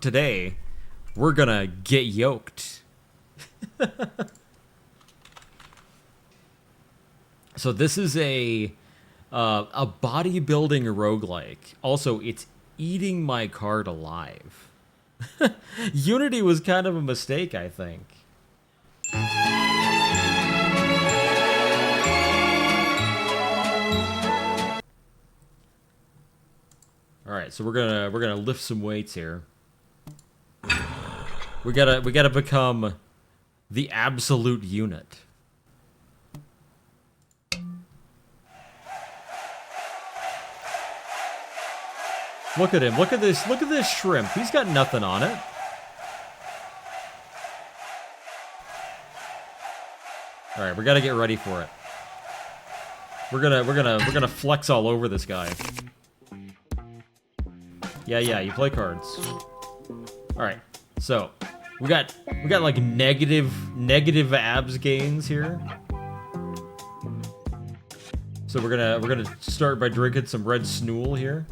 Today, we're gonna get yoked. So this is a bodybuilding roguelike. Also, it's eating my card alive. Unity was kind of a mistake, I think. All right, so we're gonna lift some weights here. We gotta become the absolute unit. Look at him. Look at this shrimp. He's got nothing on it. All right, we gotta get ready for it. We're gonna flex all over this guy. Yeah, you play cards. All right, so we got like negative abs gains here. So we're gonna start by drinking some red snool here.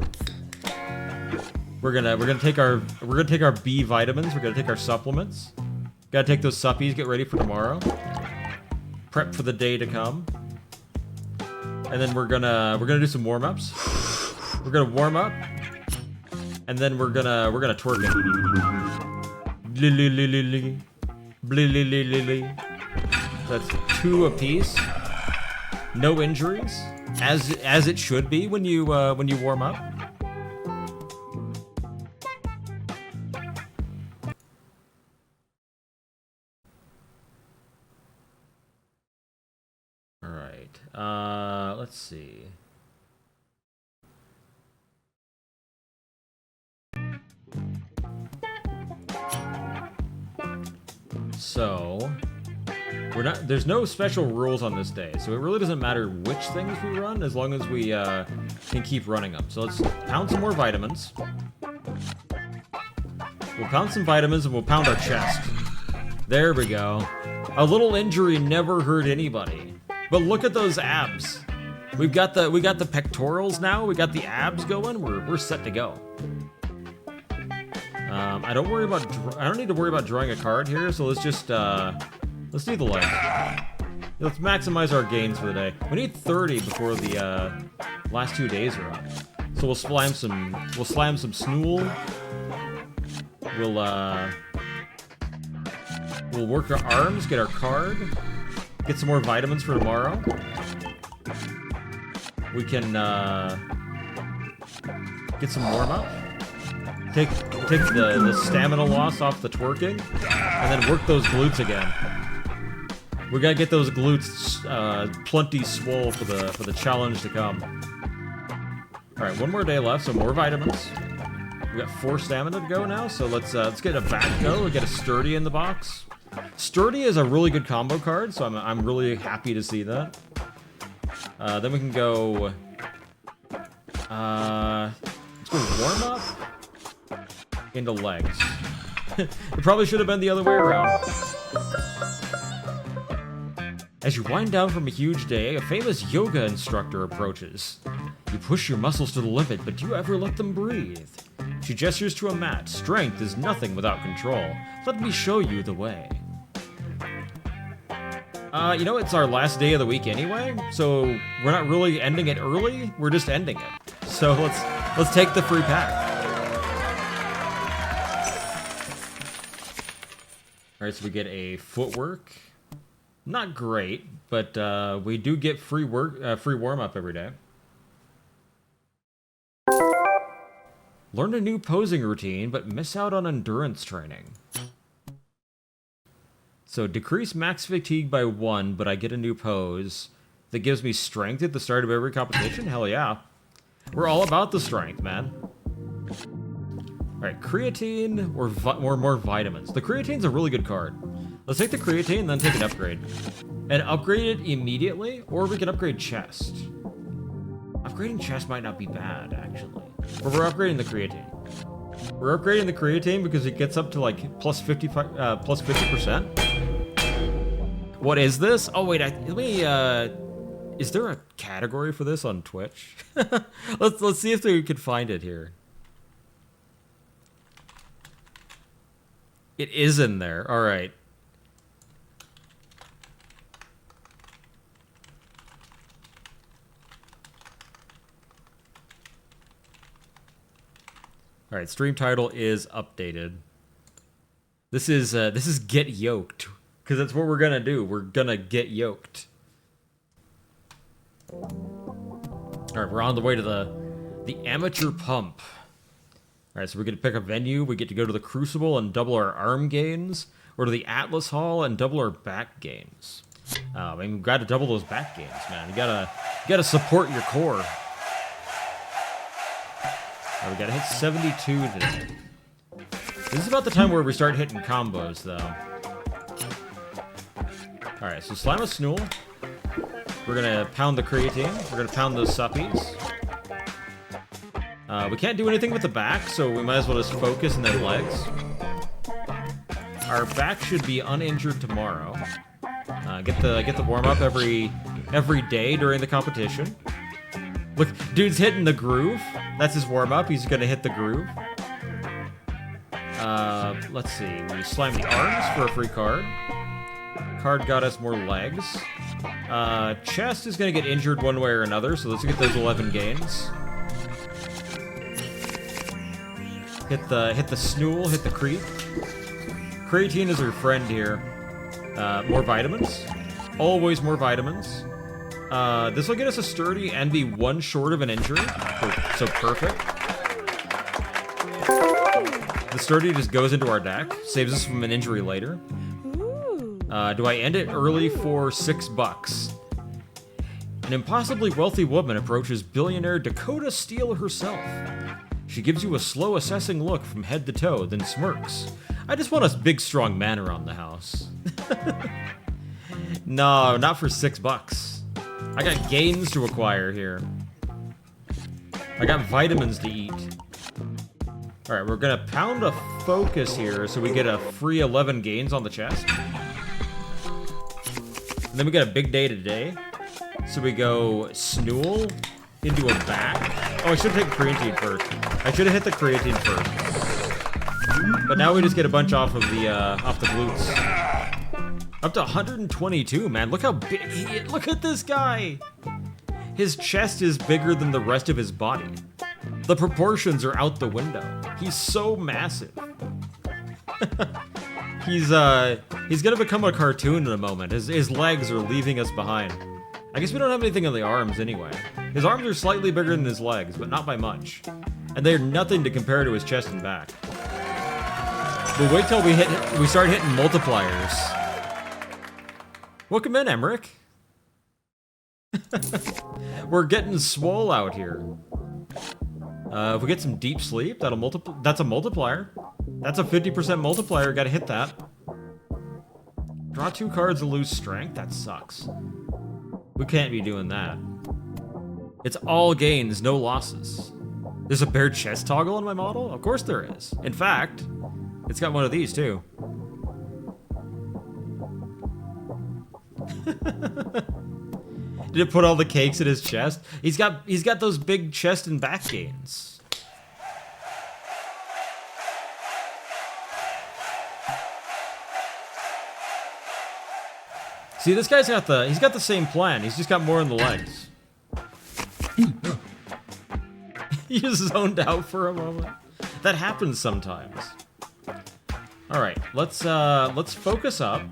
We're gonna take our B vitamins. We're gonna take our supplements. Gotta take those suppies. Get ready for tomorrow. Prep for the day to come. And then we're gonna do some warm ups. We're gonna warm up, and then we're gonna twerk it. That's 2 apiece. No injuries, as it should be when you warm up. Let's see. So, there's no special rules on this day, so it really doesn't matter which things we run as long as we can keep running them. So let's pound some more vitamins. We'll pound some vitamins and we'll pound our chest. There we go. A little injury never hurt anybody. But look at those abs. We got the pectorals now. We got the abs going. We're set to go. I don't need to worry about drawing a card here. So let's just let's do the leg. Let's maximize our gains for the day. We need 30 before the last 2 days are up. So we'll slam some snool. We'll work our arms, get our card, get some more vitamins for tomorrow. We can get some warm up. Take the stamina loss off the twerking, and then work those glutes again. We gotta get those glutes plenty swole for the challenge to come. All right, 1 more day left, so more vitamins. We got 4 stamina to go now, so let's get a back go. We get a sturdy in the box. Sturdy is a really good combo card, so I'm really happy to see that. Then we can go. Let's go warm up into legs. It probably should have been the other way around. As you wind down from a huge day, a famous yoga instructor approaches. You push your muscles to the limit, but do you ever let them breathe? She gestures to a mat. Strength is nothing without control. Let me show you the way. You know, it's our last day of the week anyway, so we're not really ending it early. We're just ending it. So let's take the free pack. All right, so we get a footwork. Not great, but we do get free warm up every day. Learn a new posing routine, but miss out on endurance training. So decrease max fatigue by 1, but I get a new pose that gives me strength at the start of every competition? Hell yeah. We're all about the strength, man. All right, creatine or more vitamins. The creatine's a really good card. Let's take the creatine and then take an upgrade. And upgrade it immediately, or we can upgrade chest. Upgrading chest might not be bad, actually. But we're upgrading the creatine. We're upgrading the creatine because it gets up to like plus 50%. What is this? Oh wait, let me. Is there a category for this on Twitch? let's see if we can find it here. It is in there. All right. All right, stream title is updated. This is get yoked, because that's what we're gonna do. We're gonna get yoked. All right, we're on the way to the amateur pump. All right, so we're gonna pick a venue. We get to go to the Crucible and double our arm gains, or to the Atlas Hall and double our back gains. I mean, we've got to double those back gains, man. You gotta support your core. We gotta hit 72 today. This is about the time where we start hitting combos, though. Alright, so slam a Snool. We're gonna pound the creatine. We're gonna pound those suppies. We can't do anything with the back, so we might as well just focus and then legs. Our back should be uninjured tomorrow. Get the warm-up every day during the competition. Look, dude's hitting the groove. That's his warm-up. He's gonna hit the groove. Let's see. We slam the arms for a free card. Card got us more legs. Chest is gonna get injured one way or another, so let's get those 11 gains. Hit the Snool, hit the creep. Creatine is our friend here. More vitamins. Always more vitamins. This will get us a sturdy and be one short of an injury. So perfect. The sturdy just goes into our deck, saves us from an injury later. Do I end it early for $6? An impossibly wealthy woman approaches billionaire Dakota Steele herself. She gives you a slow assessing look from head to toe, then smirks. I just want a big strong man around the house. No, not for $6. I got gains to acquire here. I got vitamins to eat. Alright, we're gonna pound a focus here so we get a free 11 gains on the chest. And then we got a big day today. So we go Snool into a back. Oh, I should have taken creatine first. I should have hit the creatine first. But now we just get a bunch off of the glutes. Up to 122, man. Look how big he is. Look at this guy. His chest is bigger than the rest of his body. The proportions are out the window. He's so massive. He's gonna become a cartoon in a moment. His legs are leaving us behind. I guess we don't have anything on the arms anyway. His arms are slightly bigger than his legs, but not by much. And they're nothing to compare to his chest and back. But wait till we start hitting multipliers. Welcome in, Emmerich. We're getting swole out here. If we get some deep sleep, that's a multiplier. That's a 50% multiplier, gotta hit that. Draw 2 cards and lose strength? That sucks. We can't be doing that. It's all gains, no losses. There's a bare chest toggle on my model? Of course there is. In fact, it's got one of these too. Did it put all the cakes in his chest? He's got those big chest and back gains. See, this guy's got the same plan. He's just got more in the legs. He just zoned out for a moment. That happens sometimes. All right, let's focus up.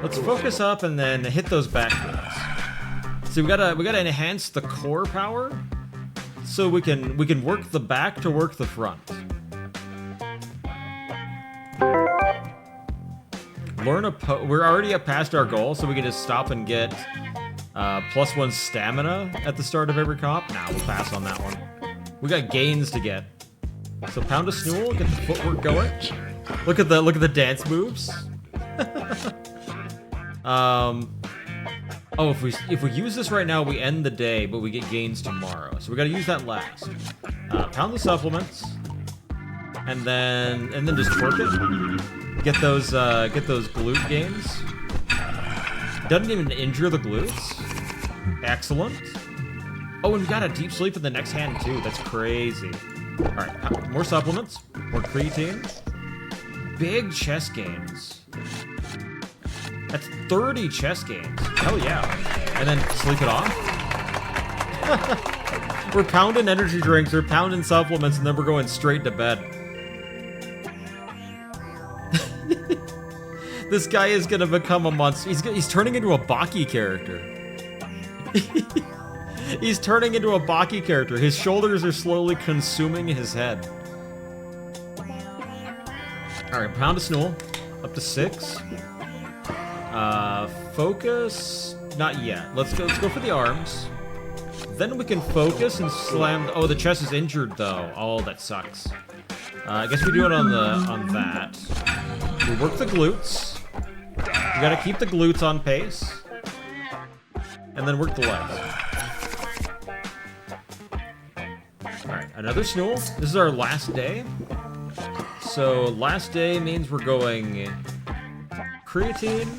Let's focus up and then hit those back gains. See, we gotta enhance the core power, so we can work the back to work the front. We're already up past our goal, so we can just stop and get +1 stamina at the start of every comp. Nah, we'll pass on that one. We got gains to get. So pound a Snool, get the footwork going. Look at the dance moves. Oh, if we use this right now, we end the day, but we get gains tomorrow. So we gotta use that last. Pound the supplements, and then just twerk it. Get those glute gains. Doesn't even injure the glutes. Excellent. Oh, and we got a deep sleep in the next hand too. That's crazy. All right, more supplements. More creatine. Big chest gains. That's 30 chest gains. Hell yeah. And then sleep it off. We're pounding energy drinks, we're pounding supplements, and then we're going straight to bed. This guy is gonna become a monster. He's turning into a Baki character. He's turning into a Baki character. His shoulders are slowly consuming his head. Alright, pound of Snool. Up to 6. Focus. Not yet. Let's go for the arms. Then we can focus and slam. Oh, the chest is injured though. Oh, that sucks. I guess we do it on that. We work the glutes. You gotta keep the glutes on pace. And then work the legs. Alright, another Snool. This is our last day. So last day means we're going creatine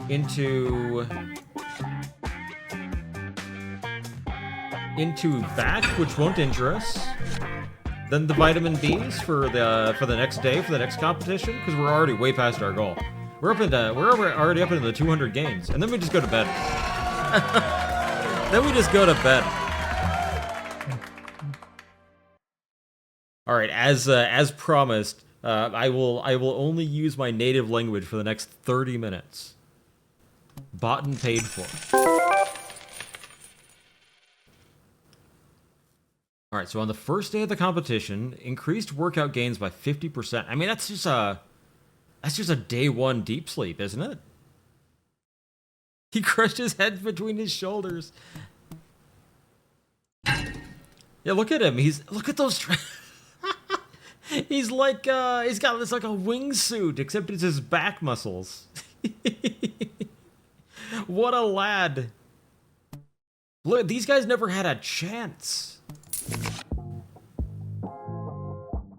into back, which won't injure us. Then the vitamin Bs for the next day, for the next competition, because we're already way past our goal. We're already up into the 200 gains, and then we just go to bed. Then we just go to bed. All right, as promised, I will only use my native language for the next 30 minutes. Bought and paid for. All right, so on the first day of the competition, increased workout gains by 50%. I mean, that's just a day one deep sleep, isn't it? He crushed his head between his shoulders. Yeah, look at him. Look at those. He's like he's got this like a wingsuit, except it's his back muscles. What a lad! Look, these guys never had a chance.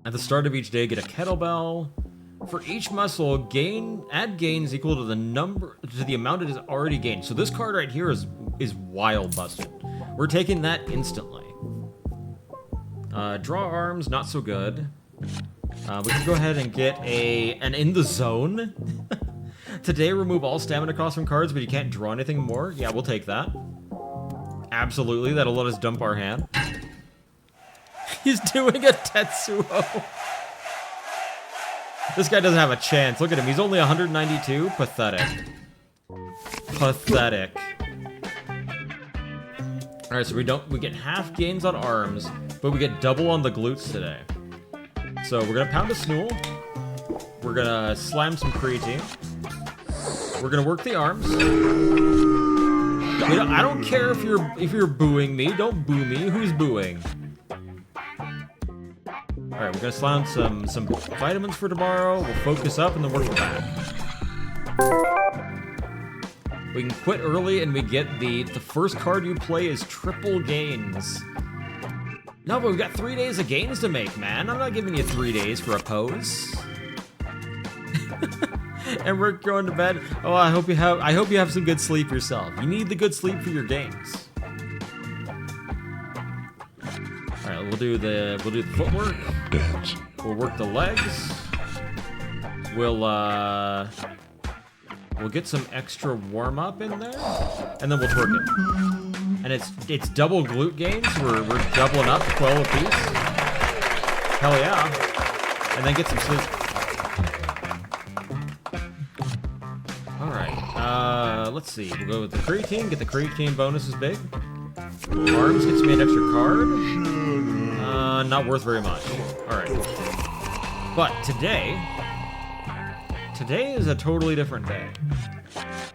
At the start of each day, get a kettlebell. For each muscle, add gains equal to the amount it is already gained. So this card right here is wild busted. We're taking that instantly. Draw arms, not so good. We can go ahead and get an in the zone. Today, remove all stamina costs from cards, but you can't draw anything more. Yeah, we'll take that. Absolutely, that'll let us dump our hand. He's doing a Tetsuo. This guy doesn't have a chance. Look at him. He's only 192. Pathetic. Pathetic. All right, so we get half gains on arms, but we get double on the glutes today. So we're gonna pound a Snool. We're gonna slam some creatine. We're gonna work the arms. I don't care if you're booing me. Don't boo me. Who's booing? All right, we're gonna slam some vitamins for tomorrow. We'll focus up and then work the back. We can quit early and we get the first card you play is triple gains. No, but we've got 3 days of gains to make, man. I'm not giving you 3 days for a pose. And we're going to bed. Oh, I hope you have some good sleep yourself. You need the good sleep for your gains. All right, we'll do the footwork. We'll work the legs. We'll get some extra warm up in there, and then we'll twerk it. And it's double glute gains. We're doubling up 12 apiece. Hell yeah! And then get some sleep. All right. Let's see. We'll go with the creatine. Get the creatine bonuses big. Arms gets me an extra card. Not worth very much. All right. But today is a totally different day.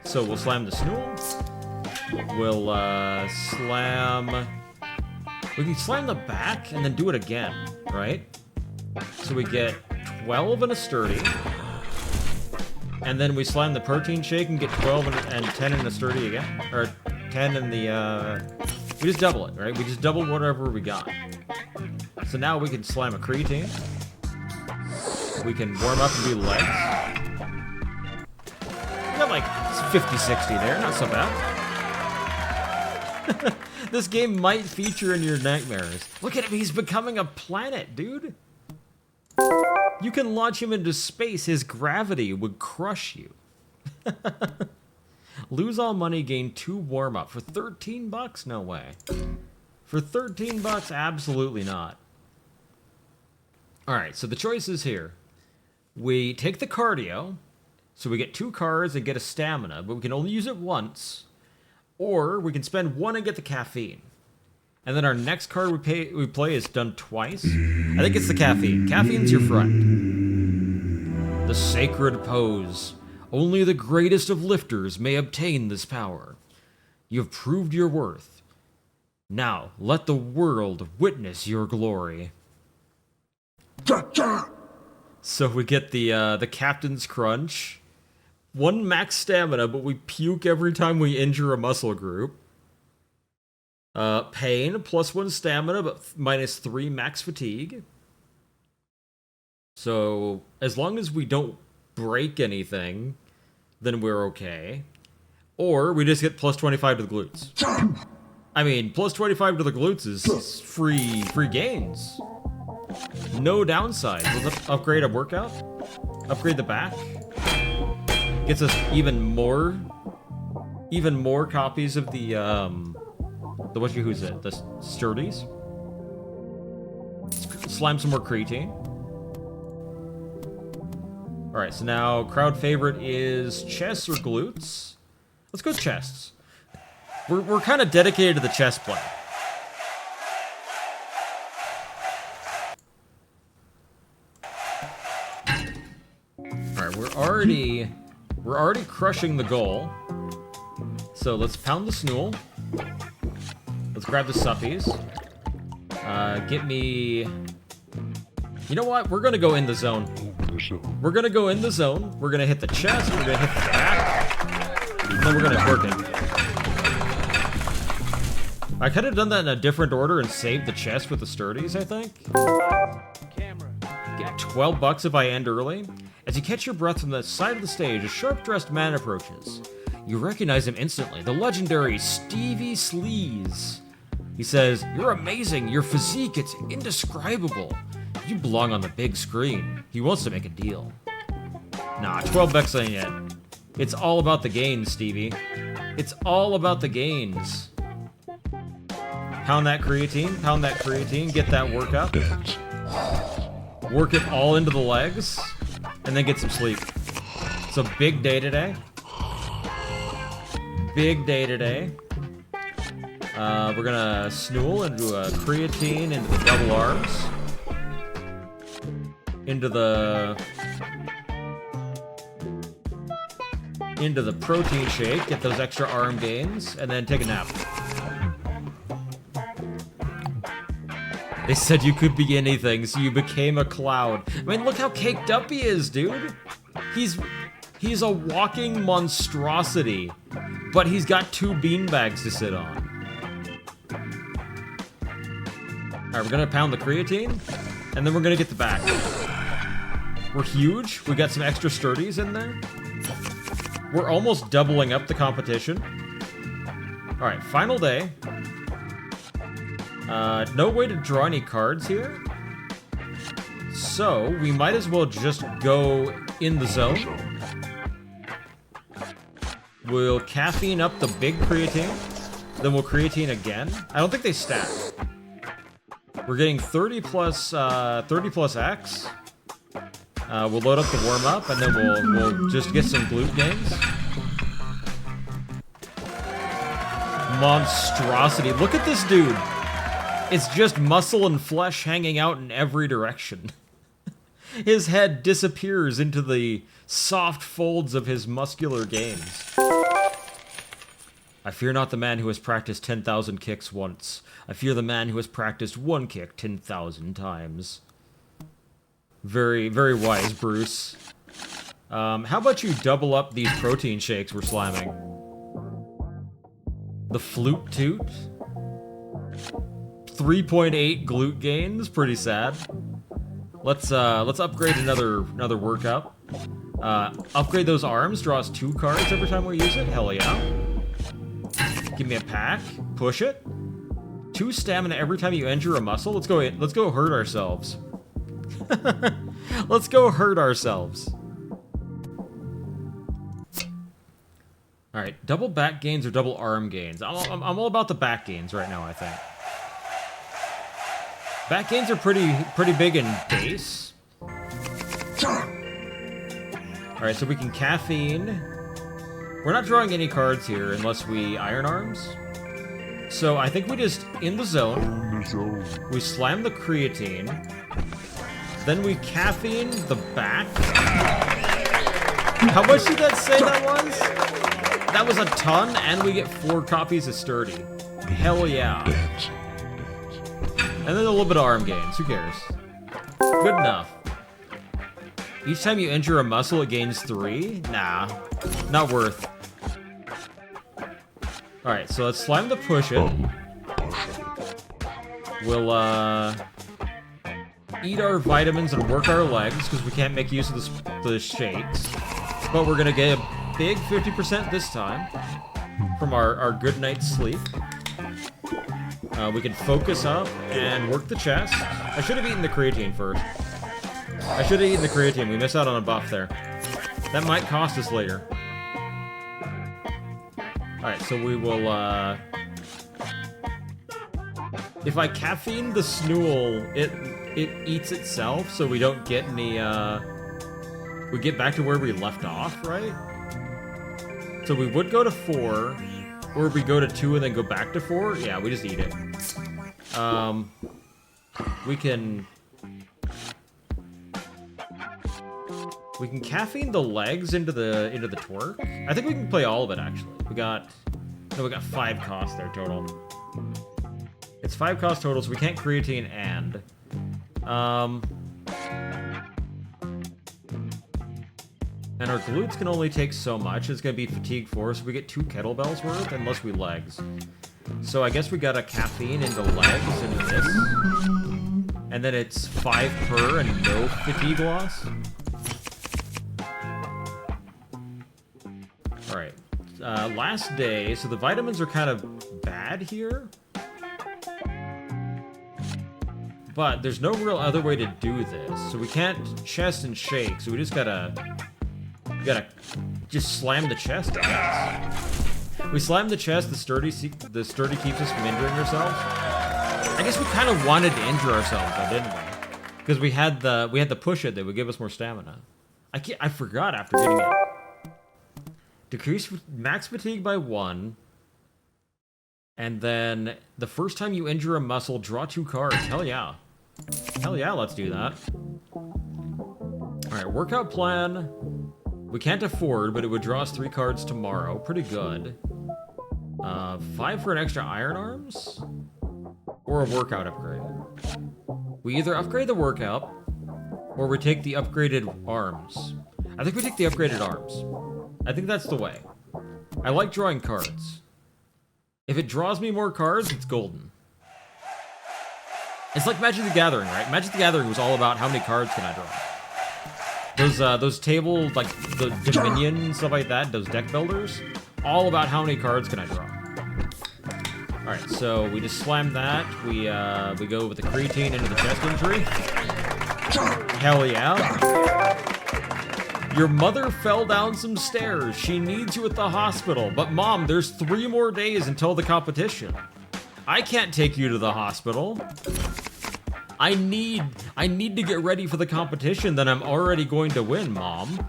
So we'll slam the Snool. We'll we can slam the back and then do it again, right? So we get 12 and a sturdy. And then we slam the protein shake and get 12 and 10 in the sturdy again. Or 10 in the, we just double it, right? We just double whatever we got. So now we can slam a creatine. We can warm up and do legs. We got like 50-60 there, not so bad. This game might feature in your nightmares. Look at him, he's becoming a planet, dude. You can launch him into space. His gravity would crush you. Lose all money, gain 2 warm-up. For 13 bucks? No way. For 13 bucks? Absolutely not. Alright, so the choices here. We take the cardio, so we get 2 cards and get a stamina, but we can only use it once. Or we can spend 1 and get the caffeine. And then our next card we play is done twice. I think it's the caffeine. Caffeine's your friend. The sacred pose. Only the greatest of lifters may obtain this power. You have proved your worth. Now, let the world witness your glory. So we get the Captain's Crunch. 1 max stamina, but we puke every time we injure a muscle group. Pain, +1 stamina, but -3 max fatigue. So, as long as we don't break anything, then we're okay. Or we just get +25 to the glutes. I mean, +25 to the glutes is free gains. No downside. Let's upgrade a workout. Upgrade the back. Gets us even more copies of the the sturdies. Slime some more creatine. Alright, so now crowd favorite is chests or glutes. Let's go chests. We're kind of dedicated to the chest play. Alright, we're already crushing the goal. So let's pound the snool. Let's grab the suppies. Get me... You know what? We're gonna go in the zone. We're gonna go in the zone. We're gonna hit the chest. We're gonna hit the back. And then we're gonna work it. I could have done that in a different order and saved the chest with the sturdies, I think. Get 12 bucks if I end early. As you catch your breath from the side of the stage, a sharp-dressed man approaches. You recognize him instantly, the legendary Stevie Sleaze. He says, "You're amazing, your physique, it's indescribable. You belong on the big screen." He wants to make a deal. Nah, 12 bucks ain't it. It's all about the gains, Stevie. It's all about the gains. Pound that creatine, get that workout. Work it all into the legs, and then get some sleep. So big day today. Big day today. We're gonna snool into a creatine, into the double arms. Into the protein shake, get those extra arm gains, and then take a nap. They said you could be anything, so you became a cloud. I mean, look how caked up he is, dude. He's a walking monstrosity, but he's got 2 beanbags to sit on. Alright, we're gonna pound the creatine, and then we're gonna get the back. We're huge. We got some extra sturdies in there. We're almost doubling up the competition. Alright, final day. No way to draw any cards here. So, we might as well just go in the zone. We'll caffeine up the big creatine. Then we'll creatine again. I don't think they stack. We're getting 30 plus X. We'll load up the warm-up, and then we'll just get some glute gains. Monstrosity. Look at this dude. It's just muscle and flesh hanging out in every direction. His head disappears into the soft folds of his muscular gains. I fear not the man who has practiced 10,000 kicks once. I fear the man who has practiced 1 kick 10,000 times. Very, very wise, Bruce. How about you double up these protein shakes we're slamming? The Flute Toot. 3.8 glute gains, pretty sad. Let's upgrade another workout. Upgrade those arms, draw us 2 cards every time we use it. Hell yeah. Give me a pack. Push it. 2 stamina every time you injure a muscle. Let's go hurt ourselves. Let's go hurt ourselves. All right, double back gains or double arm gains. I'm all about the back gains right now, I think. Back gains are pretty big in base. All right, so we can caffeine. We're not drawing any cards here unless we iron arms. So I think we just, in the zone, we slam the creatine, then we caffeine the back. How much did that say that was? That was a ton, and we get 4 copies of Sturdy. Hell yeah. And then a little bit of arm gains, who cares? Good enough. Each time you injure a muscle, it gains 3? Nah, not worth. Alright, so let's slime the push it. We'll, eat our vitamins and work our legs, because we can't make use of the shakes. But we're gonna get a big 50% this time from our good night's sleep. We can focus up and work the chest. I should have eaten the creatine first. I should have eaten the creatine. We missed out on a buff there. That might cost us later. Alright, so we will, if I caffeine the Snool, it eats itself, so we don't get any, we get back to where we left off, right? So we would go to 4, or we go to 2 and then go back to 4. Yeah, we just eat it. We can caffeine the legs into the twerk. I think we can play all of it actually. We got 5 costs there total. It's 5 cost total, so we can't creatine and. And our glutes can only take so much. It's gonna be fatigue 4, so we get 2 kettlebells worth, unless we legs. So I guess we got a caffeine into legs into this. And then it's 5 per and no fatigue loss. Alright. Last day, so the vitamins are kind of bad here. But there's no real other way to do this. So we can't chest and shake, so we just gotta just slam the chest, I guess. We slam the chest, the sturdy keeps us from injuring ourselves. I guess we kind of wanted to injure ourselves, though, didn't we? Because we had the push it that would give us more stamina. I forgot after getting it. Decrease max fatigue by 1. And then the first time you injure a muscle, draw 2 cards. Hell yeah. Hell yeah, let's do that. Alright, workout plan. We can't afford, but it would draw us 3 cards tomorrow. Pretty good. 5 for an extra iron arms? Or a workout upgrade. We either upgrade the workout, or we take the upgraded arms. I think we take the upgraded arms. I think that's the way. I like drawing cards. If it draws me more cards, it's golden. It's like Magic the Gathering, right? Magic the Gathering was all about how many cards can I draw. Those table, like the Dominion and stuff like that, those deck builders, all about how many cards can I draw. Alright, so we just slam that. We go with the creatine into the chest injury. Hell yeah. Your mother fell down some stairs. She needs you at the hospital. But Mom, there's 3 more days until the competition. I can't take you to the hospital. I need to get ready for the competition that I'm already going to win, Mom.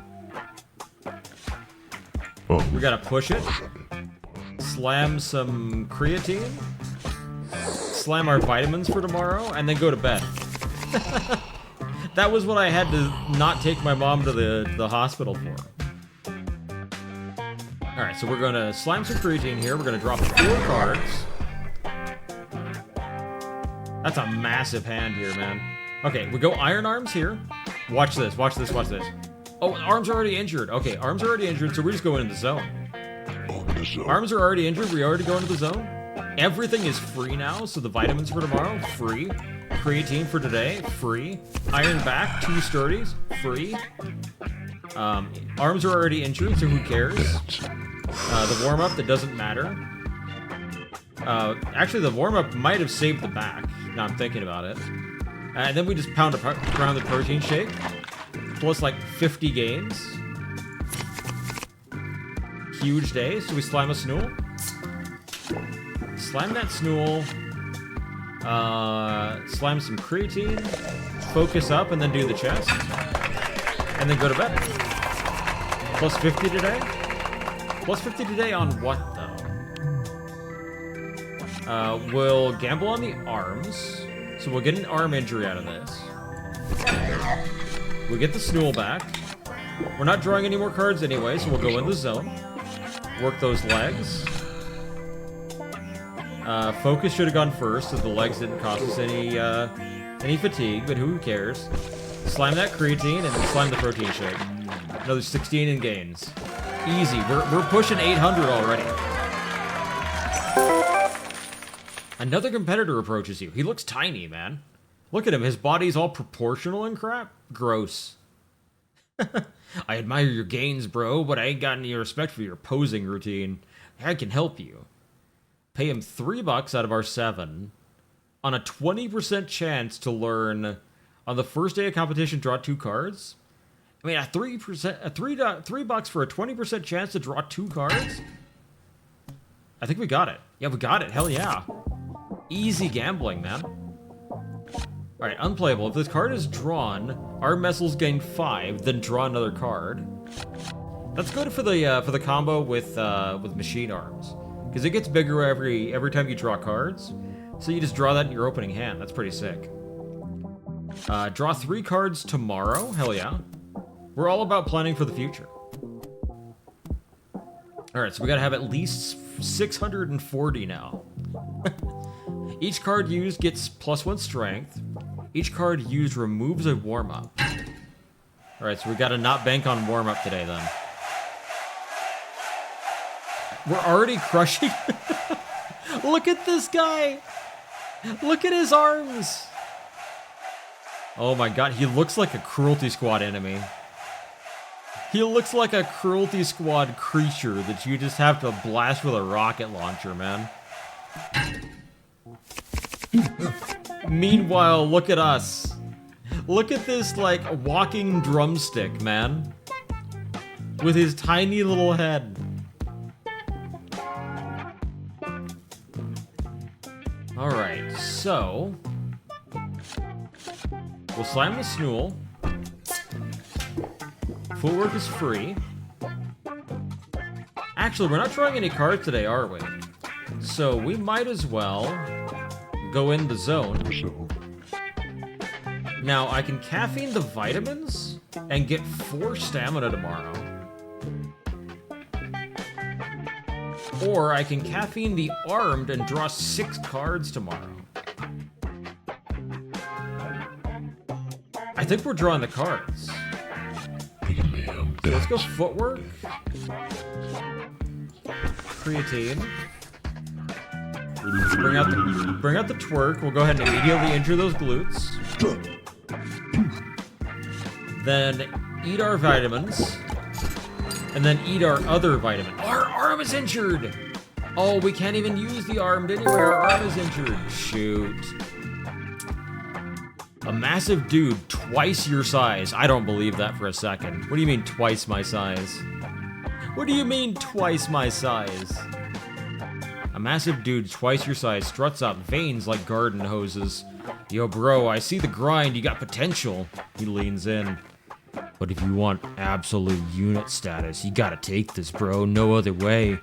We gotta push it. Slam some creatine. Slam our vitamins for tomorrow, and then go to bed. That was what I had to not take my mom to the hospital for. Alright, so we're gonna slam some creatine here. We're gonna drop 4 cards. That's a massive hand here, man. Okay, we go iron arms here. Watch this, watch this, watch this. Oh, arms are already injured. Okay, arms are already injured, so we're just going into the zone. Arms are already injured, we already go into the zone. Everything is free now, so the vitamins for tomorrow, free. Creatine for today, free. Iron back, 2 sturdies, free. Arms are already injured, so who cares? The warm-up, that doesn't matter. Actually, the warm-up might have saved the back. Now I'm thinking about it. And then we just pound around the protein shake. Plus like 50 gains. Huge day. So we slime a Snool. Slime that Snool. Slime some creatine. Focus up and then do the chest. And then go to bed. Plus 50 today? Plus 50 today on what, though? We'll gamble on the arms. So we'll get an arm injury out of this. We'll get the Snool back. We're not drawing any more cards anyway, so we'll go in the zone. Work those legs. Focus should have gone first, so the legs didn't cost us any fatigue, but who cares? Slime that creatine, and then slime the protein shake. Another 16 in gains. Easy. We're pushing 800 already. Another competitor approaches you. He looks tiny, man. Look at him. His body's all proportional and crap. Gross. I admire your gains, bro, but I ain't got any respect for your posing routine. I can help you. Pay him $3 out of our 7 on a 20% chance to learn on the first day of competition, draw 2 cards. I mean, $3 for a 20% chance to draw 2 cards? I think we got it. Yeah, we got it. Hell yeah. Easy gambling, man. Alright, unplayable. If this card is drawn, our muscles gain 5, then draw another card. That's good for the combo with machine arms. Because it gets bigger every time you draw cards. So you just draw that in your opening hand. That's pretty sick. Draw 3 cards tomorrow. Hell yeah. We're all about planning for the future. Alright, so we gotta have at least 640 now. Each card used gets +1 strength. Each card used removes a warm-up. Alright, so we gotta not bank on warm-up today, then. We're already crushing... Look at this guy! Look at his arms! Oh my god, he looks like a Cruelty Squad enemy. He looks like a Cruelty Squad creature that you just have to blast with a rocket launcher, man. Meanwhile, look at us. Look at this, like, walking drumstick, man. With his tiny little head. Alright, so... we'll slime the Snool. Footwork is free. Actually, we're not drawing any cards today, are we? So we might as well go in the zone. Now, I can caffeine the vitamins and get 4 stamina tomorrow. Or I can caffeine the armed and draw 6 cards tomorrow. I think we're drawing the cards. So let's go footwork. Creatine. Bring out the twerk. We'll go ahead and immediately injure those glutes. Then eat our vitamins. And then eat our other vitamin. Our arm is injured! Oh, we can't even use the arm anywhere. Our arm is injured. Shoot. A massive dude, twice your size. I don't believe that for a second. What do you mean twice my size? What do you mean twice my size? A massive dude, twice your size, struts up, veins like garden hoses. Yo, bro, I see the grind. You got potential. He leans in. But if you want absolute unit status, you gotta take this, bro. No other way.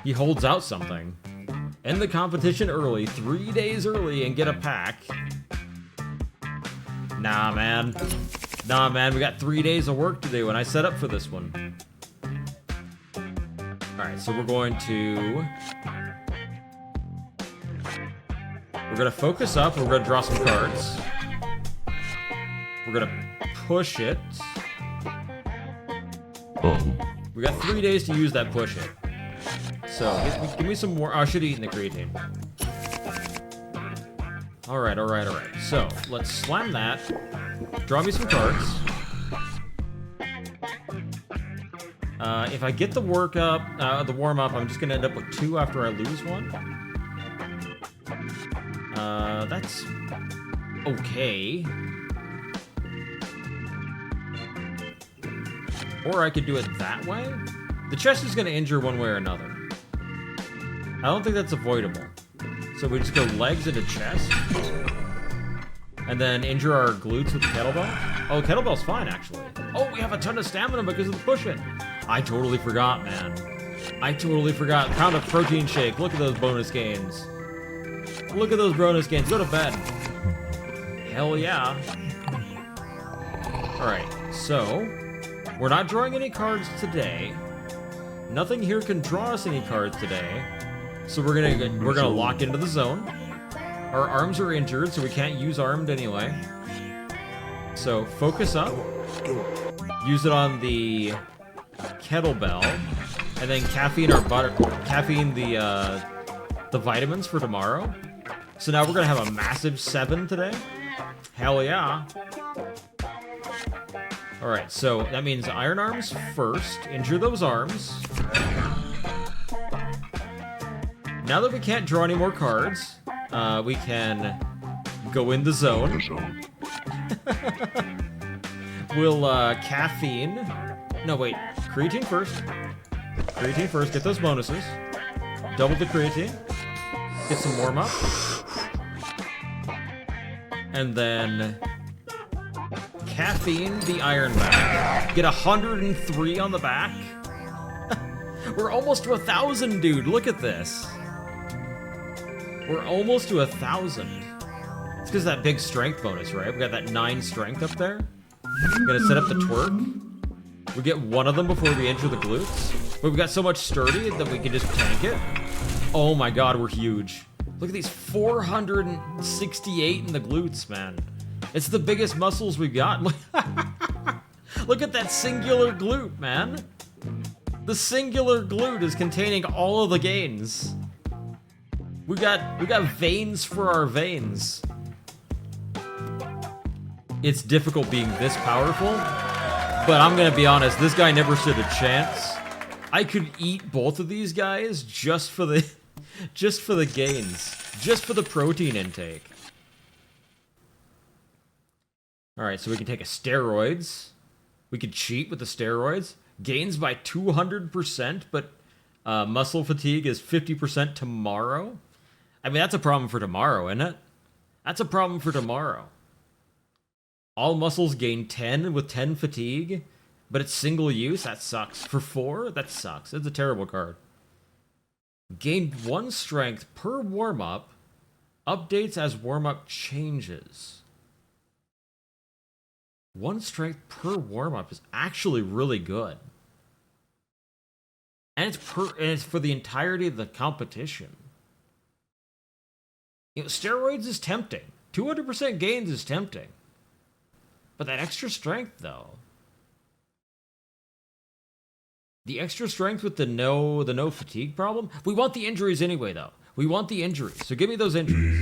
He holds out something. End the competition early, 3 days early, and get a pack. Nah, man. Nah, man, we got 3 days of work to do, and I set up for this one. Alright, so we're going to... we're gonna focus up, we're gonna draw some cards. We're gonna push it. We got 3 days to use that push it. So, give me some more. Oh, I should have eaten the creatine. Alright, alright, alright. So, let's slam that. Draw me some cards. If I get the the warm up, I'm just gonna end up with 2 after I lose one. That's... okay. Or I could do it that way. The chest is going to injure one way or another. I don't think that's avoidable. So we just go legs into chest. And then injure our glutes with the kettlebell. Oh, kettlebell's fine, actually. Oh, we have a ton of stamina because of the push-it. I totally forgot, man. I totally forgot. Pound of protein shake. Look at those bonus gains. Look at those bonus gains. Go to bed. Hell yeah. Alright, so we're not drawing any cards today. Nothing here can draw us any cards today. So we're gonna lock into the zone. Our arms are injured, so we can't use armed anyway. So focus up. Use it on the kettlebell, and then caffeine the vitamins for tomorrow. So now we're gonna have a massive 7 today. Hell yeah. All right, so that means iron arms first. Injure those arms. Now that we can't draw any more cards, we can go in the zone. We'll caffeine. No, wait. Creatine first. Creatine first. Get those bonuses. Double the creatine. Get some warm up. And then caffeine the iron back. Get 103 on the back. We're almost to 1,000, dude. Look at this. We're almost to 1,000. It's because of that big strength bonus, right? We got that 9 strength up there. Gonna set up the twerk. We get one of them before we enter the glutes. But we got so much sturdy that we can just tank it. Oh my god, we're huge. Look at these 468 in the glutes, man. It's the biggest muscles we've got. Look at that singular glute, man. The singular glute is containing all of the gains. We got veins for our veins. It's difficult being this powerful, but I'm gonna be honest, this guy never stood a chance. I could eat both of these guys just for the gains, just for the protein intake. All right, so we can take a steroids. We could cheat with the steroids. Gains by 200%, but muscle fatigue is 50% tomorrow. I mean, that's a problem for tomorrow, isn't it? That's a problem for tomorrow. All muscles gain 10 with 10 fatigue, but it's single use. That sucks. For 4, that sucks. It's a terrible card. Gain 1 strength per warm-up. Updates as warm-up changes. 1 strength per warm-up is actually really good. And it's for the entirety of the competition. You know, steroids is tempting. 200% gains is tempting. But that extra strength, though. The extra strength with the no fatigue problem. We want the injuries anyway, though. We want the injuries. So give me those injuries.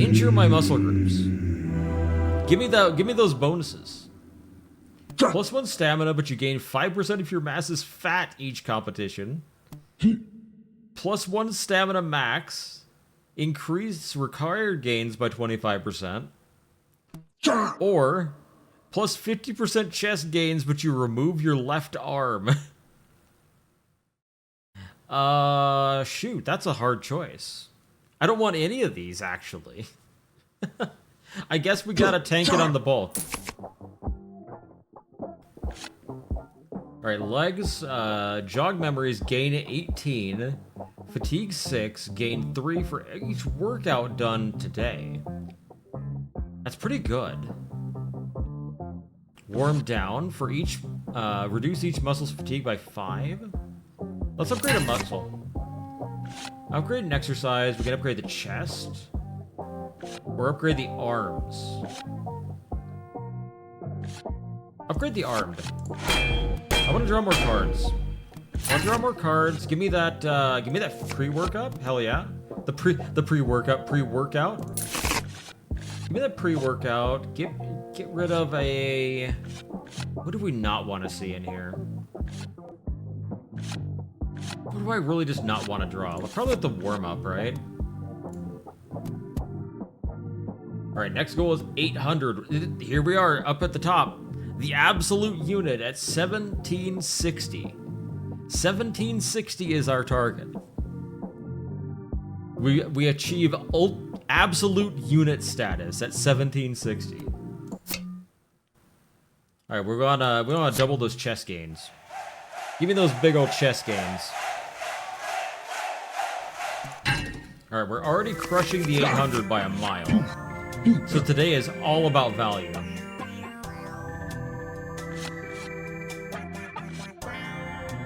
Injure my muscle groups. Give me those bonuses. +1 stamina, but you gain 5% if your mass is fat each competition. +1 stamina max. Increase required gains by 25%. Or plus 50% chest gains, but you remove your left arm. Shoot, that's a hard choice. I don't want any of these, actually. I guess we gotta tank it on the bulk. Alright, legs, jog memories, gain 18. Fatigue 6, gain 3 for each workout done today. That's pretty good. Warm down for each, reduce each muscle's fatigue by 5. Let's upgrade a muscle. Upgrade an exercise, we can upgrade the chest. Or upgrade the arms. Upgrade the arm. I want to draw more cards. I want to draw more cards. Give me that pre-workout. Hell yeah. The pre-workout. Give me that pre-workout. Get rid of a... What do we not want to see in here? What do I really just not want to draw? Probably the warm-up, right? Alright, next goal is 800. Here we are, up at the top. The absolute unit at 1760. 1760 is our target. We achieve absolute unit status at 1760. Alright, we're gonna double those chest gains. Give me those big old chest gains. Alright, we're already crushing the 800 by a mile. So today is all about value.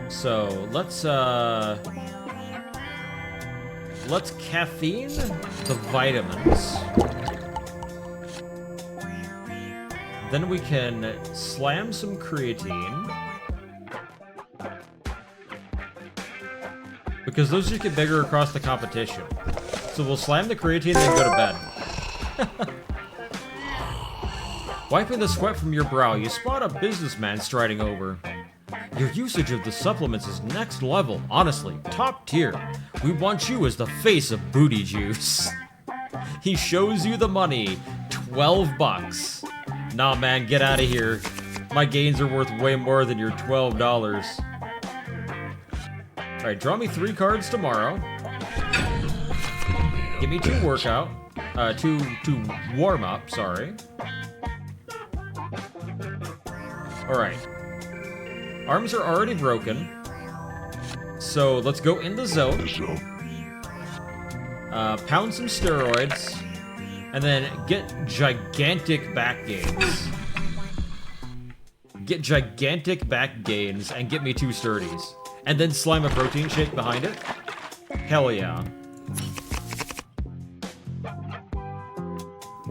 So let's caffeine the vitamins. Then we can slam some creatine. Because those just get bigger across the competition. So we'll slam the creatine and then go to bed. Wiping the sweat from your brow, you spot a businessman striding over. Your usage of the supplements is next level, honestly, top tier. We want you as the face of booty juice. He shows you the money, 12 bucks. Nah, man, get out of here. My gains are worth way more than your $12. Alright, draw me 3 cards tomorrow. Give me 2 workout. Two warm up, sorry. Alright. Arms are already broken. So let's go in the zone. Pound some steroids. And then get gigantic back gains. Get gigantic back gains and get me 2 sturdies. And then slime a protein shake behind it. Hell yeah.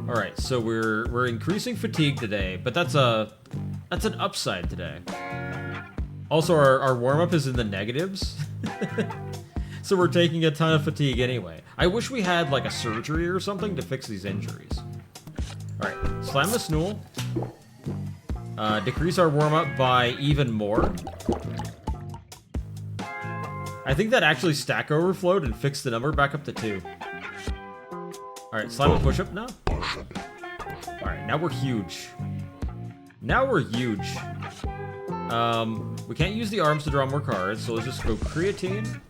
Alright, so we're increasing fatigue today, but that's an upside today. Also, our warm-up is in the negatives. So we're taking a ton of fatigue anyway. I wish we had like a surgery or something to fix these injuries. Alright, slam the Snool. Decrease our warm-up by even more. I think that actually stack overflowed and fixed the number back up to 2. Alright, slam a push-up now. Alright, now we're huge. Now we're huge. We can't use the arms to draw more cards, so let's just go creatine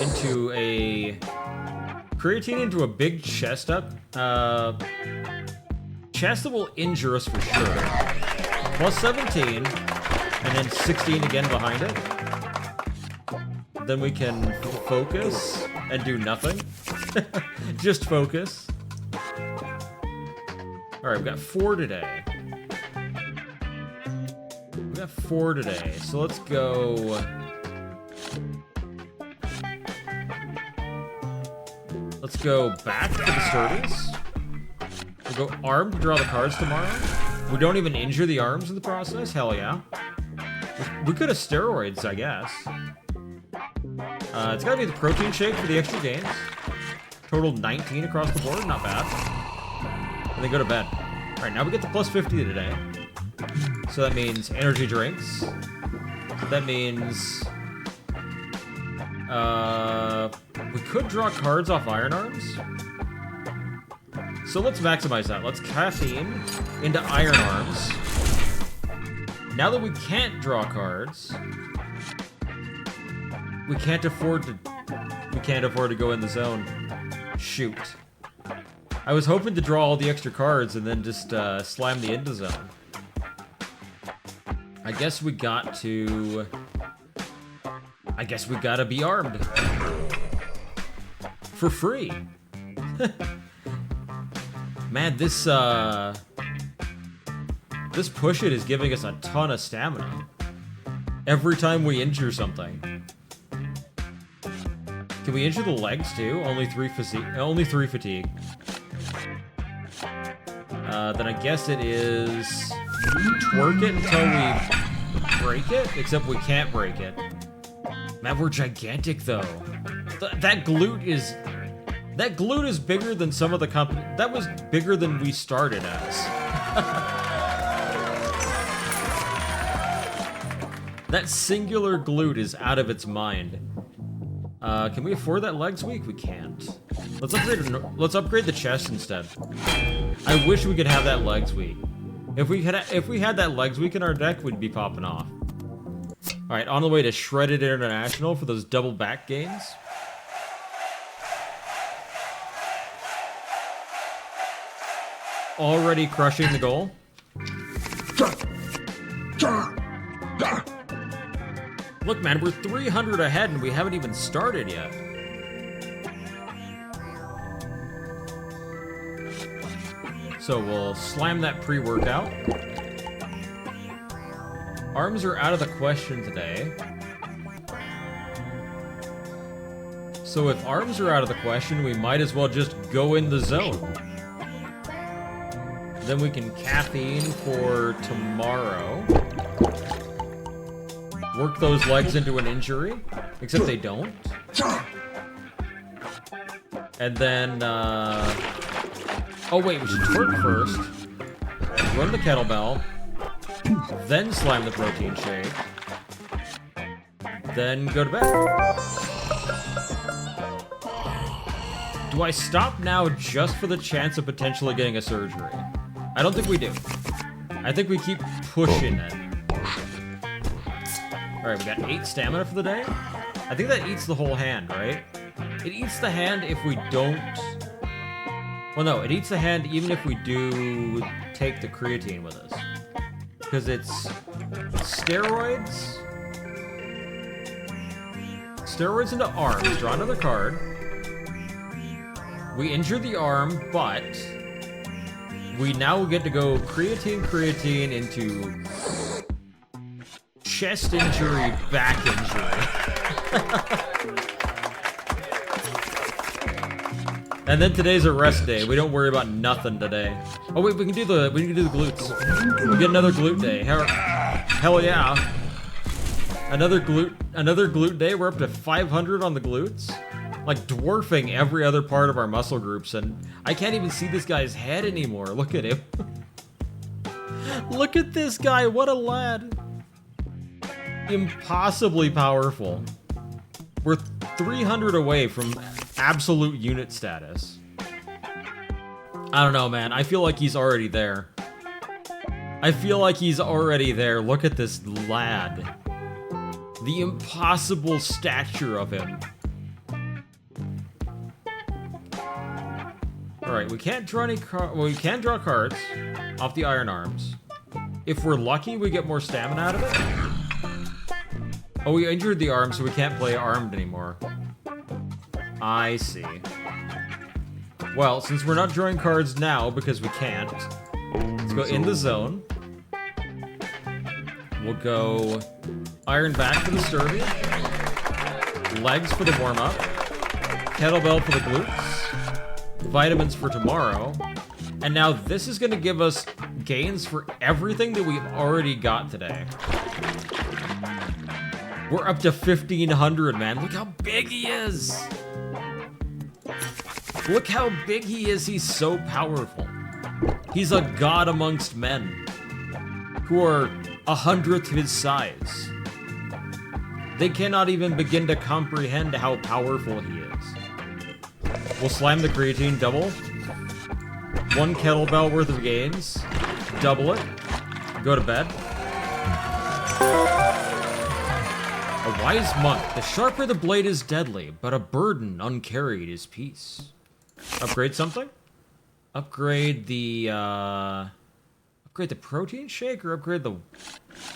into a big chest up. Chest that will injure us for sure. Plus 17, and then 16 again behind it. Then we can focus and do nothing. Just focus. Alright, we've got 4 today. We got 4 today, so let's go. Let's go back to the sturdies. We'll go armed to draw the cards tomorrow. We don't even injure the arms in the process. Hell yeah. We could have steroids, I guess. It's gotta be the protein shake for the extra gains. Total 19 across the board, not bad. And then go to bed. Alright, now we get the plus 50 today. So that means energy drinks. That means... we could draw cards off Iron Arms. So let's maximize that. Let's caffeine into Iron Arms. Now that we can't draw cards, we can't afford to go in the zone. Shoot. I was hoping to draw all the extra cards and then just slam the end zone. I guess we gotta be armed. For free. Man, this push it is giving us a ton of stamina. Every time we injure something. Can we injure the legs too? Only 3 fatigue. Then I guess it is twerk it until we break it, except we can't break it. Man, we're gigantic though. That glute is bigger than some of the company. That was bigger than we started as. That singular glute is out of its mind. Can we afford that legs week? We can't. Let's upgrade the chest instead. I wish we could have that legs week. If we had that legs week in our deck, we'd be popping off. All right, on the way to Shredded International for those double back gains. Already crushing the goal. Look, man, we're 300 ahead and we haven't even started yet. So we'll slam that pre-workout. Arms are out of the question today. So if arms are out of the question, we might as well just go in the zone. Then we can caffeine for tomorrow. Work those legs into an injury, except they don't. And then, oh wait, we should twerk first. Run the kettlebell. Then slam the protein shake. Then go to bed. Do I stop now just for the chance of potentially getting a surgery? I don't think we do. I think we keep pushing it. Alright, we got 8 stamina for the day. I think that eats the whole hand, right? It eats the hand if we don't... Well, no, it eats the hand even if we do take the creatine with us. Because it's steroids. Steroids into arms. Draw another card. We injure the arm, but we now get to go creatine into chest injury, back injury. And then today's a rest day. We don't worry about nothing today. Oh wait, we can do the glutes. We get another glute day. Hell yeah. Another glute day. We're up to 500 on the glutes. Like dwarfing every other part of our muscle groups, and I can't even see this guy's head anymore. Look at him. Look at this guy, what a lad. Impossibly powerful. We're 300 away from absolute unit status. I don't know, man. I feel like he's already there. I feel like he's already there. Look at this lad. The impossible stature of him. Alright, we can't draw any we can draw cards off the iron arms. If we're lucky, we get more stamina out of it. Oh, we injured the arm, so we can't play armed anymore. I see. Well, since we're not drawing cards now because we can't, let's go in the zone. We'll go iron back for the sturdy, legs for the warm-up, kettlebell for the glutes, vitamins for tomorrow, and now this is going to give us gains for everything that we've already got today. We're up to 1,500, man. Look how big he is. Look how big he is. He's so powerful. He's a god amongst men who are 100th of his size. They cannot even begin to comprehend how powerful he is. We'll slam the creatine double. 1 kettlebell worth of gains. Double it. Go to bed. A wise monk. The sharper the blade is deadly, but a burden uncarried is peace. Upgrade something? Upgrade the protein shake or upgrade the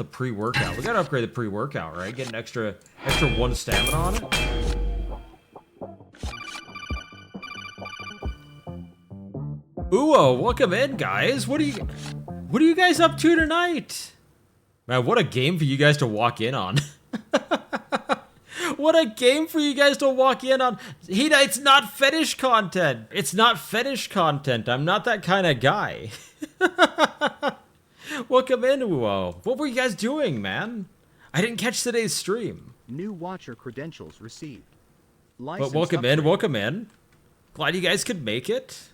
pre-workout? We gotta upgrade the pre-workout, right? Get an extra 1 stamina on it. Ooh, welcome in, guys. What are you guys up to tonight? Man, what a game for you guys to walk in on. What a game for you guys to walk in on. It's not fetish content. It's not fetish content. I'm not that kind of guy. Welcome in, Whoa. What were you guys doing, man? I didn't catch today's stream. New watcher credentials received. But welcome in, welcome in. Glad you guys could make it.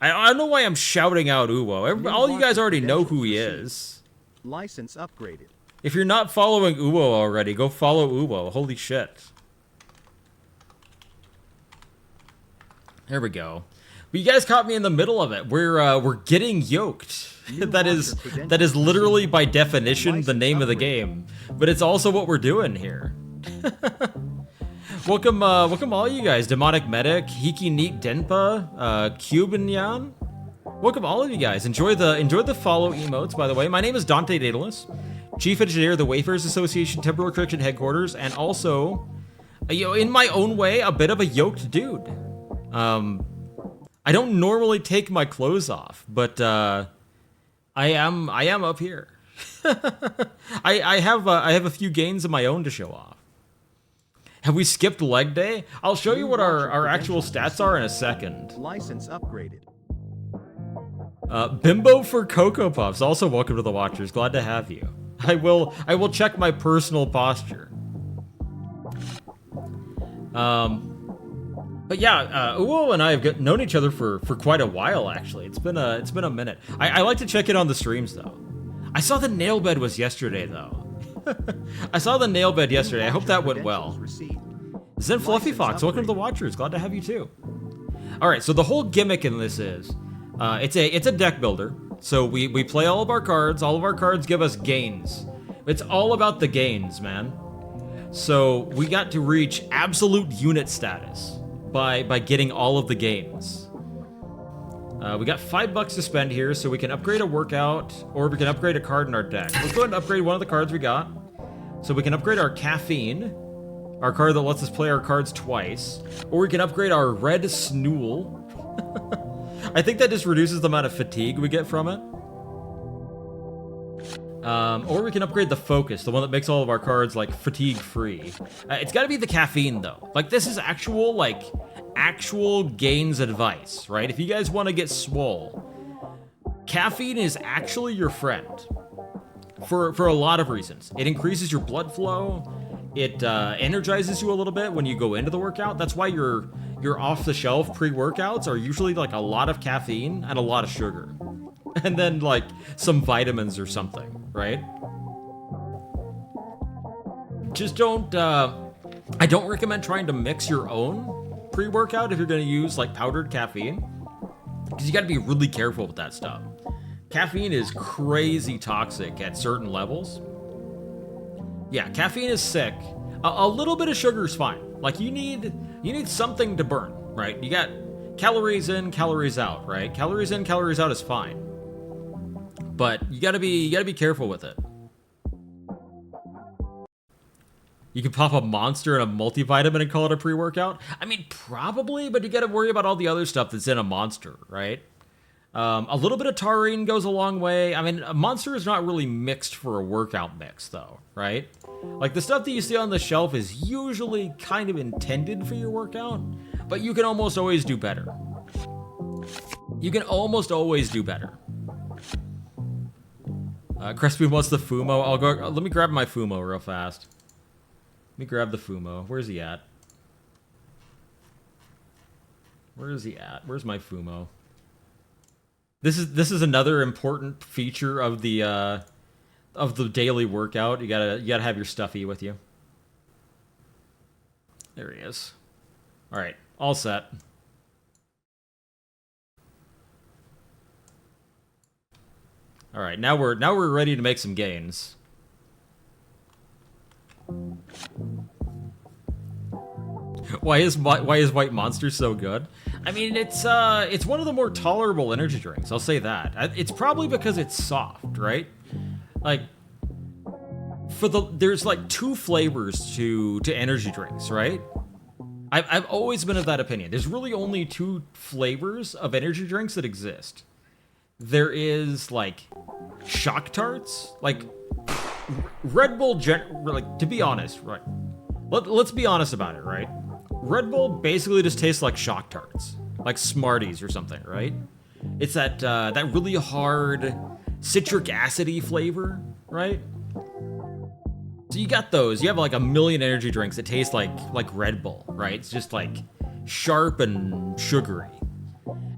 I don't know why I'm shouting out Uwo. All you guys already know who he is. License upgraded. If you're not following Uwo already, go follow Uwo. Holy shit. There we go. But you guys caught me in the middle of it. We're getting yoked. New that is literally by definition the name of the game. But it's also what we're doing here. welcome all you guys. Demonic Medic, Hiki Neat Denpa, Cubanyan. Welcome all of you guys. Enjoy the follow emotes, by the way. My name is Dante Daedalus, Chief Engineer of the Wayfarers Association Temporal Correction Headquarters, and also, in my own way, a bit of a yoked dude. I don't normally take my clothes off, but I am up here. I have a few gains of my own to show off. Have we skipped leg day? I'll show you what our actual stats are in a second. License upgraded. Bimbo for Cocoa Puffs. Also welcome to the Watchers. Glad to have you. I will check my personal posture. But yeah, Uwo and I have known each other for quite a while, actually. It's been a minute. I like to check in on the streams, though. I saw the nail bed was yesterday, though. I saw the nail bed yesterday. I hope that went well. Zen Fluffy Fox, welcome to the Watchers. Glad to have you, too. All right, so the whole gimmick in this is, it's a deck builder. So we play all of our cards. All of our cards give us gains. It's all about the gains, man. So we got to reach absolute unit status by getting all of the gains. We got $5 to spend here, so we can upgrade a workout, or we can upgrade a card in our deck. Let's go ahead and upgrade one of the cards we got. So we can upgrade our caffeine, our card that lets us play our cards twice, or we can upgrade our red snool. I think that just reduces the amount of fatigue we get from it. Or we can upgrade the focus, the one that makes all of our cards, like, fatigue-free. It's gotta be the caffeine, though. Like, this is actual gains advice, right? If you guys want to get swole, caffeine is actually your friend. For a lot of reasons. It increases your blood flow. It energizes you a little bit when you go into the workout. That's why your off-the-shelf pre-workouts are usually, like, a lot of caffeine and a lot of sugar. And then, like, some vitamins or something, right? Just don't, I don't recommend trying to mix your own pre-workout if you're gonna use, like, powdered caffeine. Because you gotta be really careful with that stuff. Caffeine is crazy toxic at certain levels. Yeah, caffeine is sick. A little bit of sugar is fine. Like, you need something to burn, right? You got calories in, calories out, right? Calories in, calories out is fine. But you gotta be careful with it. You can pop a monster and a multivitamin and call it a pre-workout? I mean, probably, but you gotta worry about all the other stuff that's in a monster, right? A little bit of taurine goes a long way. I mean, a monster is not really mixed for a workout mix, though, right? Like, the stuff that you see on the shelf is usually kind of intended for your workout, but you can almost always do better. You can almost always do better. Crespy wants the Fumo. I'll go. Let me grab my Fumo real fast. Let me grab the Fumo. Where's he at? Where is he at? Where's my Fumo? This is another important feature of the daily workout. You gotta have your stuffy with you. There he is. All right, all set. All right, now we're ready to make some gains. Why is White Monster so good? I mean, it's one of the more tolerable energy drinks. I'll say that. It's probably because it's soft, right? Like, there's like two flavors to energy drinks, right? I've always been of that opinion. There's really only two flavors of energy drinks that exist. There is, like, Shock Tarts, like Red Bull. Like, to be honest, right? Let's be honest about it, right? Red Bull basically just tastes like Shock Tarts, like Smarties or something, right? It's that really hard citric acidy flavor, right? So you got those. You have like a million energy drinks that taste like Red Bull, right? It's just like sharp and sugary.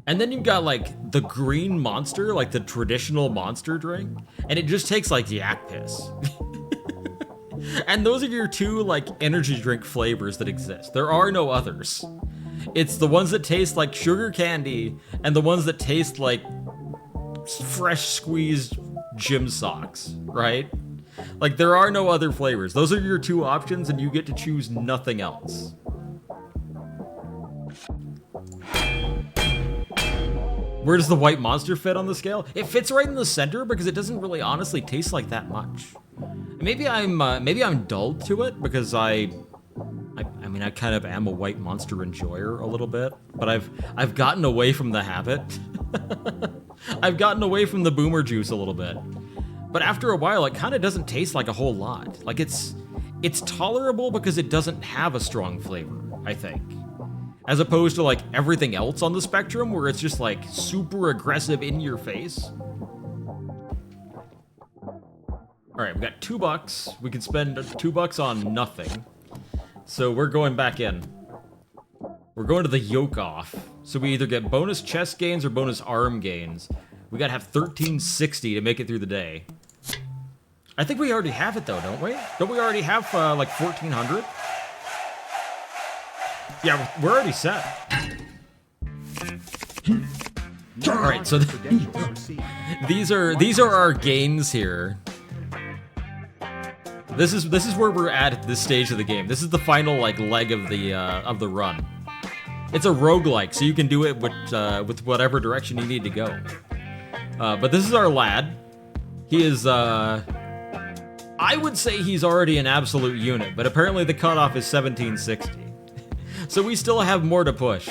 And then you've got like the green Monster, like the traditional Monster drink, and it just tastes like yak piss. And those are your two like energy drink flavors that exist. There are no others. It's the ones that taste like sugar candy and the ones that taste like fresh squeezed gym socks, right? Like, there are no other flavors. Those are your two options, and you get to choose nothing else. Where does the white monster fit on the scale? It fits right in the center because it doesn't really honestly taste like that much. Maybe I'm dulled to it because I mean, I kind of am a white monster enjoyer a little bit, but I've gotten away from the habit. I've gotten away from the boomer juice a little bit. But after a while, it kind of doesn't taste like a whole lot. Like, it's tolerable because it doesn't have a strong flavor, I think. As opposed to, like, everything else on the spectrum where it's just, like, super aggressive in your face. Alright, we got $2. We can spend $2 on nothing. So we're going back in. We're going to the yoke off. So we either get bonus chest gains or bonus arm gains. We gotta have 1360 to make it through the day. I think we already have it though, don't we? Don't we already have like 1400? Yeah, we're already set. All right, so these are our gains here. This is where we're at this stage of the game. This is the final like leg of the run. It's a roguelike, so you can do it with whatever direction you need to go. But this is our lad. He is, I would say he's already an absolute unit, but apparently the cutoff is 1760. So we still have more to push.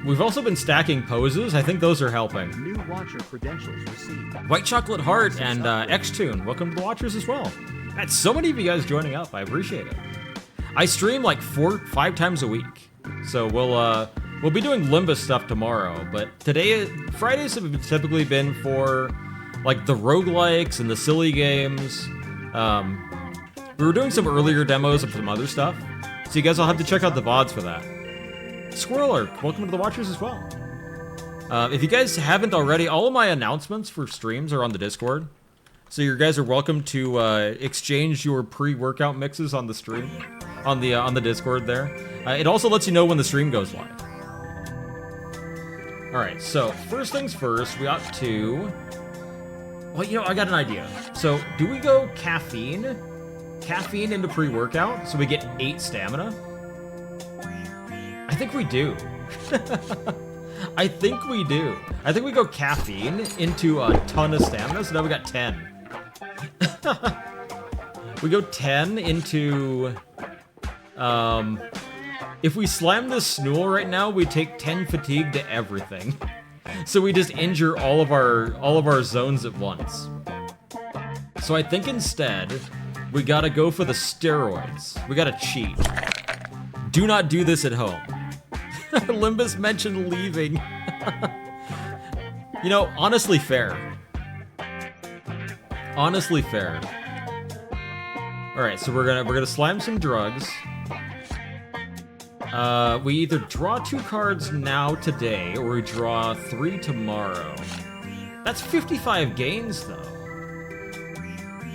We've also been stacking poses. I think those are helping. New watcher credentials received. White Chocolate Heart and X-Tune, welcome to the watchers as well. That's so many of you guys joining up. I appreciate it. I stream like 4-5 times a week. So we'll be doing Limbus stuff tomorrow, but today, Fridays have typically been for like the roguelikes and the silly games. We were doing some earlier demos of some other stuff, so you guys will have to check out the VODs for that. Squirreler, welcome to the watchers as well. If you guys haven't already, all of my announcements for streams are on the Discord, so you guys are welcome to exchange your pre-workout mixes on the stream, on the Discord there. It also lets you know when the stream goes live. Alright, so first things first, we ought to... Well, you know, I got an idea. So, do we go caffeine? Caffeine into pre-workout, so we get 8 stamina? I think we do. I think we do. I think we go caffeine into a ton of stamina, so now we got 10. We go 10 into... if we slam this Snool right now, we take 10 fatigue to everything. So we just injure all of our zones at once. So I think instead, we gotta go for the steroids. We gotta cheat. Do not do this at home. Limbus mentioned leaving. You know, honestly fair. Honestly fair. Alright, so we're gonna slam some drugs. We either draw 2 cards now today, or we draw 3 tomorrow. That's 55 gains, though.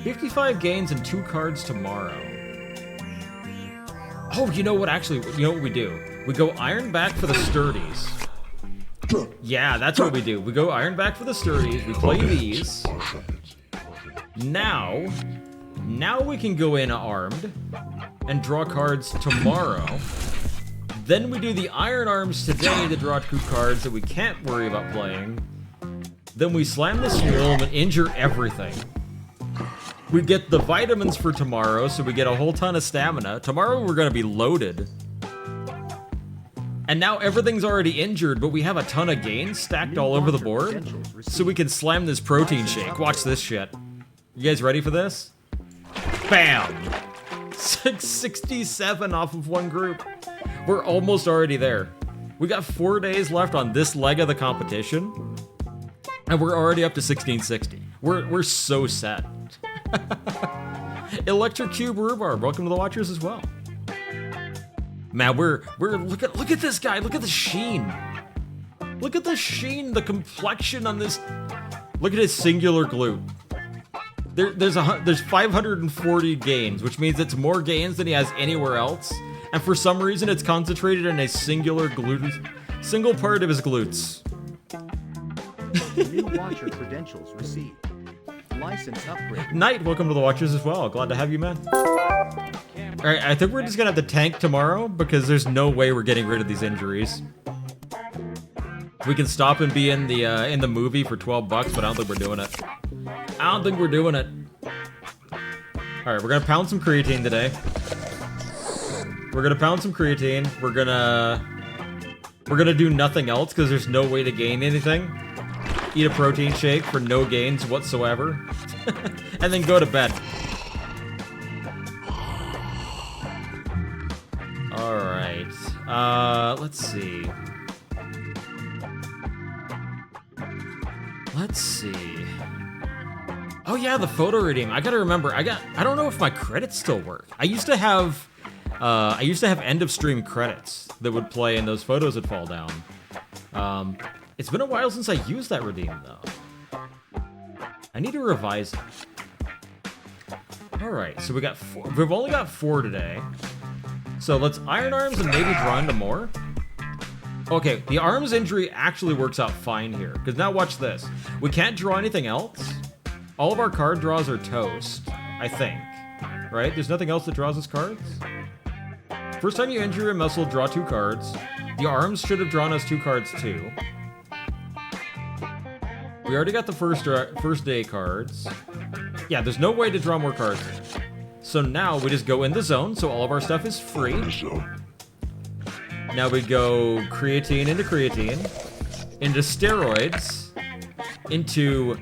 55 gains and 2 cards tomorrow. Oh, you know what, actually, you know what we do? We go Iron back for the Sturdies. Yeah, that's what we do. We go Iron back for the Sturdies, we play these. Now we can go in armed and draw cards tomorrow. Then we do the Iron Arms today to draw 2 cards that we can't worry about playing. Then we slam the Swole and injure everything. We get the vitamins for tomorrow, so we get a whole ton of stamina. Tomorrow we're gonna be loaded. And now everything's already injured, but we have a ton of gains stacked all over the board. So we can slam this protein shake. Watch this shit. You guys ready for this? Bam! 667 off of one group. We're almost already there. We got 4 days left on this leg of the competition, and we're already up to 1660. We're so set. Electric Cube Rhubarb, welcome to the watchers as well. Man, we're look at this guy. Look at the sheen. Look at the sheen, the complexion on this. Look at his singular glute. There's 540 gains, which means it's more gains than he has anywhere else. And for some reason, it's concentrated in a single part of his glutes. New watcher credentials received. License upgrade. Knight, welcome to the Watchers as well. Glad to have you, man. Alright, I think we're just gonna have to tank tomorrow because there's no way we're getting rid of these injuries. We can stop and be in the movie for 12 bucks, but I don't think we're doing it. I don't think we're doing it. Alright, we're gonna pound some creatine today. We're gonna pound some creatine. We're gonna do nothing else because there's no way to gain anything. Eat a protein shake for no gains whatsoever. And then go to bed. Alright. Let's see. Let's see. Oh yeah, the photo redeem. I gotta remember. I don't know if my credits still work. I used to have end of stream credits that would play and those photos would fall down. It's been a while since I used that redeem though. I need to revise it. All right, so we've only got 4 today. So let's iron arms and maybe draw into more. Okay, the arms injury actually works out fine here because now watch this. We can't draw anything else. All of our card draws are toast, I think. Right? There's nothing else that draws us cards. First time you injure a muscle, draw 2 cards. The arms should have drawn us 2 cards too. We already got the first day cards. Yeah, there's no way to draw more cards. So now we just go in the zone, so all of our stuff is free. Now we go creatine, into steroids, into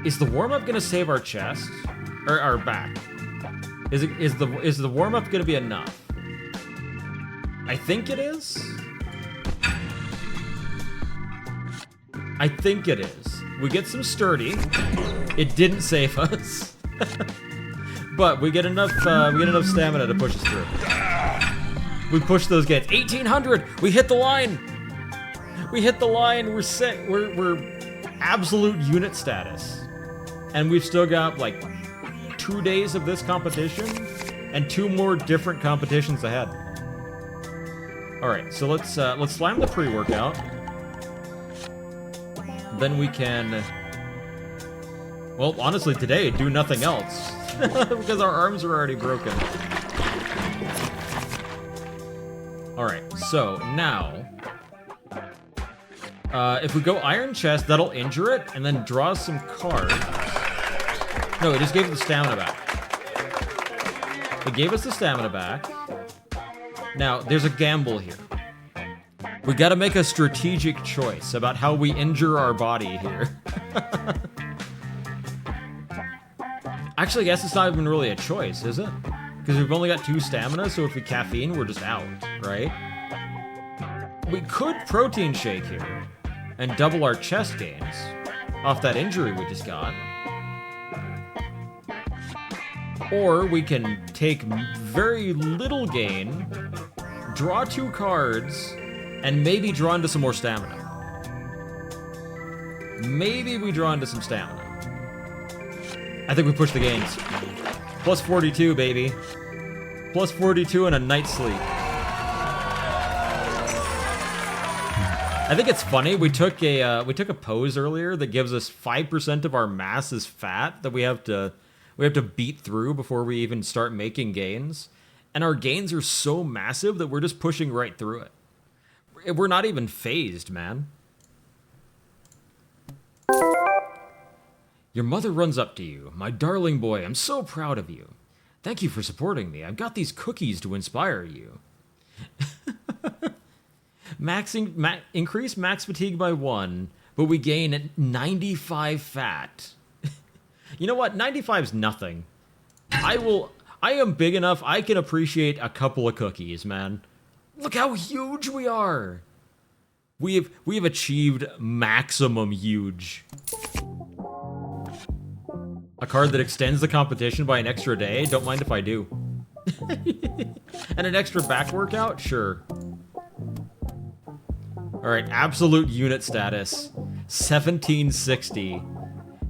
Is the warm-up gonna save our chest? Or our back? Is the warm-up gonna be enough? I think it is. I think it is. We get some sturdy. It didn't save us. But we get enough stamina to push us through. We push those gains. 1800! We hit the line! We hit the line, we're set, we're absolute unit status. And we've still got like 2 days of this competition and 2 more different competitions ahead. Alright, so let's slam the pre-workout. Then we can, well, honestly today, do nothing else. Because our arms are already broken. Alright, so now, if we go Iron Chest, that'll injure it, and then draw some cards. No, it just gave the stamina back. It gave us the stamina back. Now, there's a gamble here. We gotta make a strategic choice about how we injure our body here. Actually, I guess it's not even really a choice, is it? Because we've only got 2 stamina, so if we caffeine, we're just out, right? We could protein shake here and double our chest gains off that injury we just got. Or we can take very little gain, draw 2 cards, and maybe draw into some more stamina. Maybe we draw into some stamina. I think we push the gains. Plus 42, baby. Plus 42 and a night's sleep. I think it's funny. We took a pose earlier that gives us 5% of our mass as fat that we have to beat through before we even start making gains. And our gains are so massive that we're just pushing right through it. We're not even phased, man. Your mother runs up to you. My darling boy, I'm so proud of you. Thank you for supporting me. I've got these cookies to inspire you. Increase max fatigue by 1, but we gain 95 fat. You know what? 95's nothing. I am big enough, I can appreciate a couple of cookies, man. Look how huge we are. We have achieved maximum huge. A card that extends the competition by an extra day? Don't mind if I do. And an extra back workout? Sure. Alright, absolute unit status. 1760.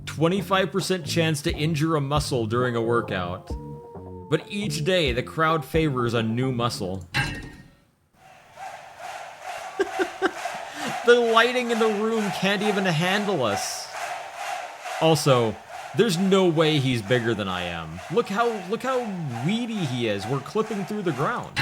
25% chance to injure a muscle during a workout. But each day, the crowd favors a new muscle. The lighting in the room can't even handle us. Also, there's no way he's bigger than I am. Look how weedy he is. We're clipping through the ground.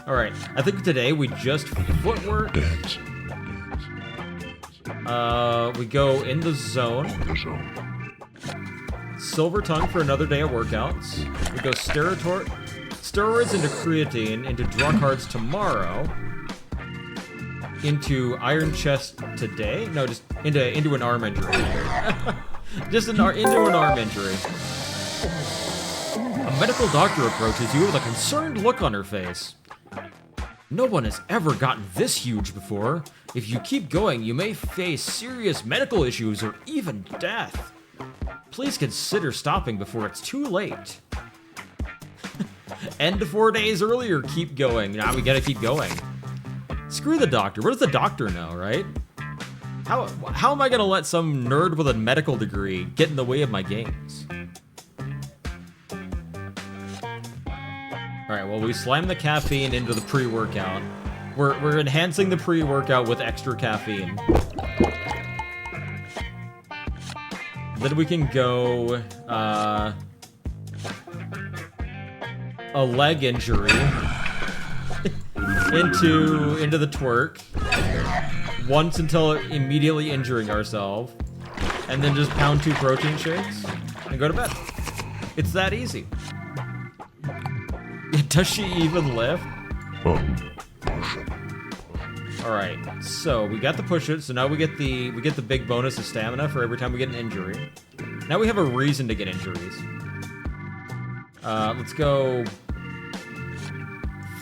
Alright, I think today we just footwork. We go in the zone. Silver tongue for another day of workouts. We go steroids into creatine, into draw cards tomorrow. Into iron chest today? No, just into an arm injury. Just into an arm injury. A medical doctor approaches you with a concerned look on her face. No one has ever gotten this huge before. If you keep going, you may face serious medical issues or even death. Please consider stopping before it's too late. End 4 days earlier, keep going. Now we gotta keep going. Screw the doctor. What does the doctor know, right? How am I gonna let some nerd with a medical degree get in the way of my games? Alright, well, we slam the caffeine into the pre-workout. We're enhancing the pre-workout with extra caffeine. Then we can go, a leg injury into the twerk. Once until immediately injuring ourselves. And then just pound 2 protein shakes and go to bed. It's that easy. Does she even lift? Alright, so we got the push-it, so now we get the big bonus of stamina for every time we get an injury. Now we have a reason to get injuries. Let's go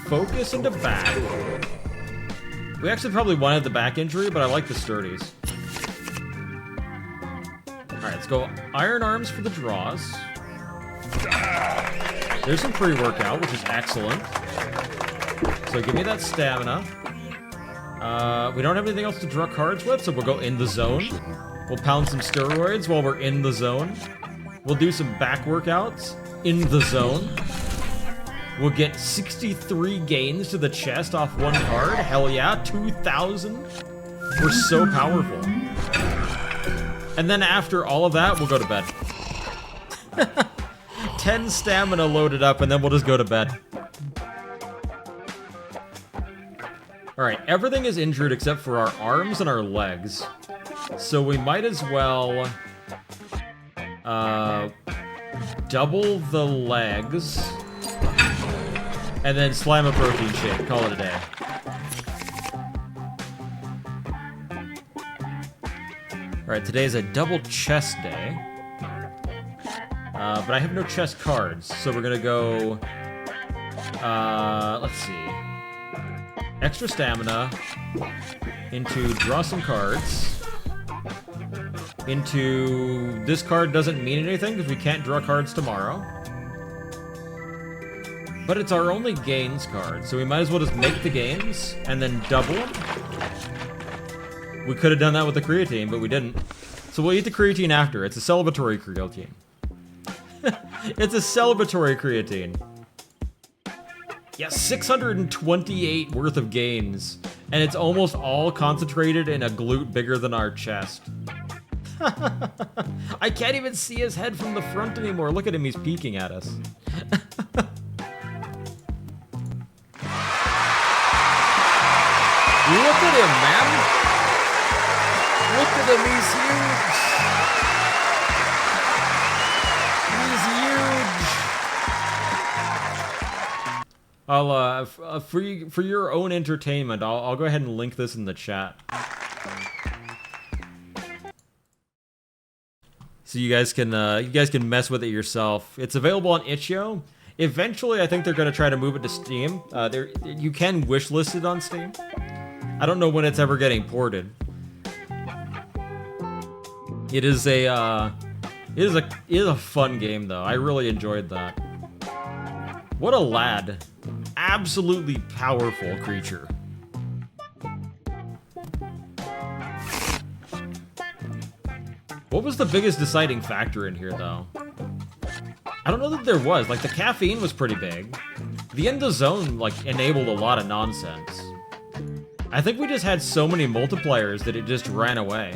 focus into back. We actually probably wanted the back injury, but I like the sturdies. Alright, let's go iron arms for the draws. There's some pre-workout, which is excellent. So give me that stamina. We don't have anything else to draw cards with, so we'll go in the zone. We'll pound some steroids while we're in the zone. We'll do some back workouts in the zone. We'll get 63 gains to the chest off 1 card. Hell yeah, 2,000. We're so powerful. And then after all of that, we'll go to bed. 10 stamina loaded up, and then we'll just go to bed. Alright, everything is injured except for our arms and our legs. So we might as well double the legs and then slam a protein shake. Call it a day. Alright, today is a double chest day. But I have no chest cards, so we're gonna go... let's see. Extra stamina into draw some cards. Into this card doesn't mean anything because we can't draw cards tomorrow. But it's our only gains card, so we might as well just make the gains and then double them. We could have done that with the creatine, but we didn't. So we'll eat the creatine after. It's a celebratory creatine. It's a celebratory creatine. Yeah, 628 worth of gains. And it's almost all concentrated in a glute bigger than our chest. I can't even see his head from the front anymore. Look at him, he's peeking at us. Look at him, man! Look at him, he's huge! He's huge! I'll, for your own entertainment, I'll go ahead and link this in the chat. So you guys can mess with it yourself. It's available on itch.io. Eventually, I think they're going to try to move it to Steam. You can wishlist it on Steam. I don't know when it's ever getting ported. It is It is a fun game, though. I really enjoyed that. What a lad. Absolutely powerful creature. What was the biggest deciding factor in here, though? I don't know that there was. Like, the caffeine was pretty big. The end of zone, like, enabled a lot of nonsense. I think we just had so many multipliers that it just ran away.